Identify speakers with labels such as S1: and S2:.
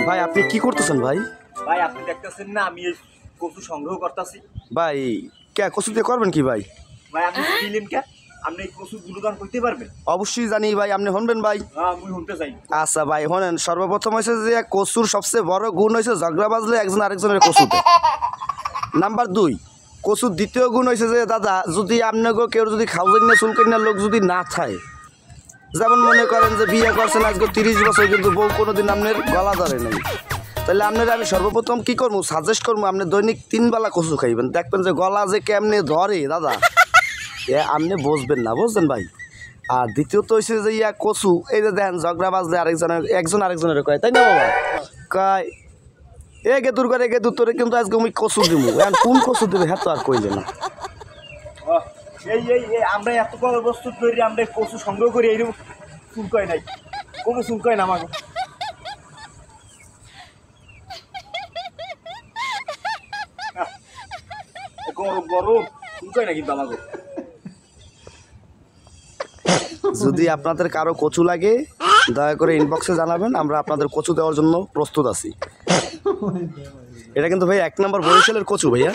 S1: ভাই আপনি কি করতেছেন ভাই?
S2: ভাই আপনি দেখতেছেন না আমি এই কচু সংগ্রহ করতেছি।
S1: ভাই কে কচু দিয়ে করবেন কি ভাই?
S2: ভাই আপনি দিলেন কে? আপনি এই কচু গুলোদান করতে পারবেন?
S1: অবশ্যই জানি ভাই, আপনি শুনবেন ভাই?
S2: হ্যাঁ আমি শুনতে চাই।
S1: আচ্ছা ভাই শোনেন, সর্বপ্রথম হয়েছে যে কচুর সবচেয়ে বড় গুণ হয়েছে ঝগড়া বাজলে একজন আরেকজনের কচুতে। নাম্বার 2, কচুর দ্বিতীয় গুণ হয়েছে যে দাদা, যদি আপনাকে কেউ যদি খাওয়ার চুলকান্নার লোক যদি না থাকে, যেমন মনে করেন যে বিয়ে করছেন আজকে 30 বছর কিন্তু বউ কোনোদিন আপনার গলা ধরে নাই, তাহলে আপনার আমি সর্বপ্রথম কি করবো, সাজেস্ট করবো আপনি দৈনিক 3 বেলা কচু খাইবেন, দেখবেন যে গলা যে কেমনে ধরে দাদা আপনি বসবেন না, বুঝছেন ভাই? আর দ্বিতীয়ত হয়েছে যে কচু, এই যে দেখেন ঝগড়া বাজলে একজন আরেকজনের কয়, তাই না বাবা? কয় এ গেতুর করে গেতুর তোরে কিন্তু আজকে আমি কচু দিব, এখন কোন কচু দেবে হ্যাঁ তো আর কইলে না।
S2: এই এই এই আমরা এত বড় বস্তু তৈরি আমরা এই কচু সংগ্রহ করি এইরকম চুলকায় নাই, কোনো চুলকায় না আমাকে। গরম গরম চুলকায় না কিন্তু আমাকে।
S1: যদি আপনাদের কারো কচু লাগে দয়া করে ইনবক্সে জানাবেন, আমরা আপনাদের কচু দেওয়ার জন্য প্রস্তুত আছি। এটা কিন্তু ভাই 1 নম্বর বরিশালের কচু ভাইয়া।